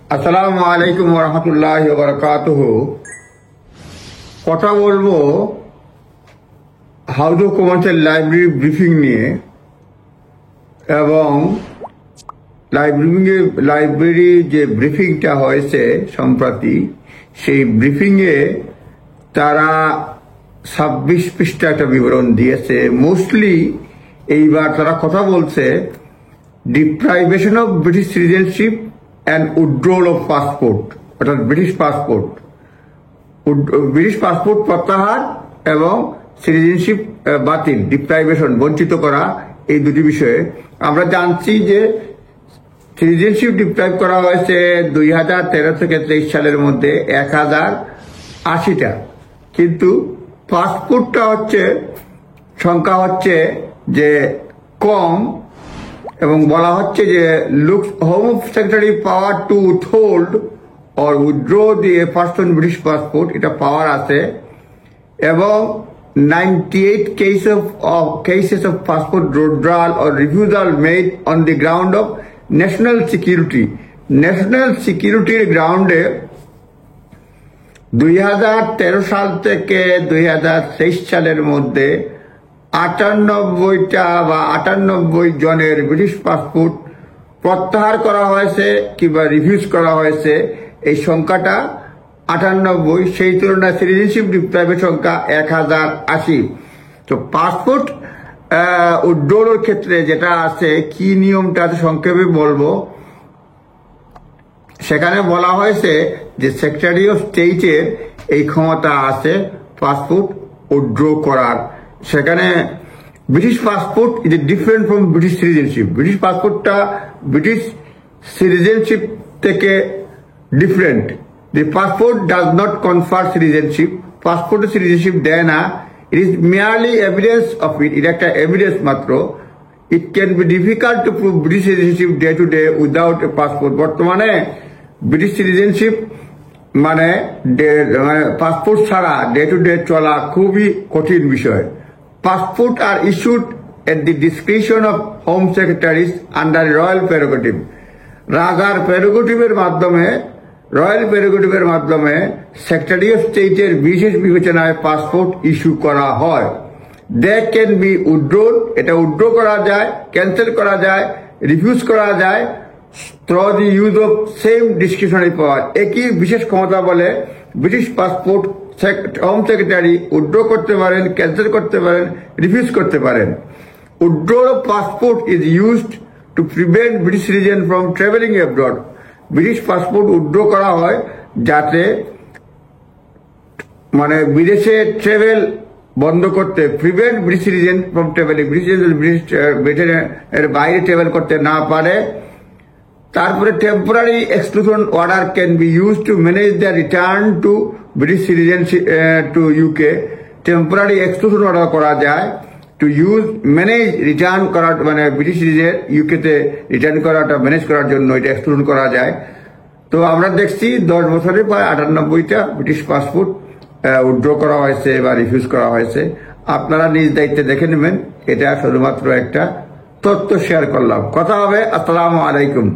আসসালামু আলাইকুম ওয়া রাহমাতুল্লাহি ওয়া বারাকাতুহু। কথা বলবো হাউস অফ কমার্সের লাইব্রেরি ব্রিফিং নিয়ে এবং লাইব্রেরি যে ব্রিফিংটা হয়েছে সম্প্রতি, সেই ব্রিফিংয়ে তারা 26 পৃষ্ঠা একটা বিবরণ দিয়েছে। মোস্টলি এইবার তারা কথা বলছে deprivation of British citizenship and withdrawal of passport, অর্থাৎ ব্রিটিশ পাসপোর্ট প্রত্যাহার এবং সিটিজেনশিপ বাতিল, ডিপ্রাইভেশন বঞ্চিত করা, এই দুটি বিষয়ে। আমরা জানছি যে সিটিজেনশিপ ডিপ্রাইভ করা হয়েছে 2013 থেকে 23 সালের মধ্যে 1080টা, কিন্তু পাসপোর্টটা সংখ্যা হচ্ছে যে কম, এবং বলা হচ্ছে যে home secretary power to withhold or withdraw the person British passport, এটা পাওয়ার আছে। এবং 98 cases of passport withdrawal or refusal made on the ground of national security গ্রাউন্ডে 2013 সাল থেকে 2023 সালের মধ্যে 98 জনের ব্রিটিশ পাসপোর্ট প্রত্যাহার করা হয়েছে কিংবা রিফিউজ করা হয়েছে। এই সংখ্যাটা 98, সেই তুলনায় সিটিজেনশিপ ডিপ্রাইভের সংখ্যা 1080। তো পাসপোর্ট উইথড্রলের ক্ষেত্রে যেটা আছে, কি নিয়মটা আছে সংক্ষেপে বলবো। সেখানে বলা হয়েছে যে সেক্রেটারি অফ স্টেটের এই ক্ষমতা আছে পাসপোর্ট উইথড্র করার। সেখানে British passport is different from British citizenship. British পাসপোর্টটা ব্রিটিশ সিটিজেনশিপ থেকে different. The passport does not confer citizenship, পাসপোর্টে সিটিজেনশিপ দেয় না। It is merely evidence of it, এটা একটা এভিডেন্স মাত্র। It can be difficult to prove British citizenship day to day without a passport. বর্তমানে British citizenship মানে passport ছাড়া day to day চলা খুবই কঠিন বিষয়। Passports are issued at the discretion of Home Secretaries under Royal Prerogative. রাজার প্রেরোগেটিভের মাধ্যমে, royal প্রেরোগেটিভের মাধ্যমে সেক্রেটারি অফ স্টেটের বিশেষ বিবেচনায় পাসপোর্ট ইস্যু করা হয়। দে ক্যান বি উইথড্রোন, এটা উইথড্র করা যায়, ক্যান্সেল করা যায়, রিফিউজ করা যায় through the use of same discretionary power. একই বিশেষ ক্ষমতা বলে British passport home secretary withdraw করতে পারেন, ক্যান্সেল করতে পারেন, রিফিউজ করতে পারেন। Withdrawal of passport is used to prevent British citizen from travelling abroad. British passport withdraw করা হয় যাতে বিদেশে ট্রাভেল বন্ধ করতে, prevent British citizen from travelling, ব্রিটিশের বাইরে ট্রাভেল করতে না পারে। তারপরে temporary exclusion order can be use to manage the return to British citizenship to UK. Temporary exclusion order করা যায় টু ম্যানেজ রিটার্ন করার, ব্রিটিশ সিটিজেন ইউকেতে রিটার্ন করাটা ম্যানেজ করার জন্য এটা এক্সক্লুশন করা যায়। তো আমরা দেখছি 10 বছরে প্রায় 98টা ব্রিটিশ পাসপোর্ট উইথড্র করা হয়েছে বা রিফিউজ করা হয়েছে। আপনারা নিজ দায়িত্বে দেখে নেবেন। এটা শুধুমাত্র একটা তথ্য শেয়ার করলাম। কথা হবে। আসসালামু আলাইকুম।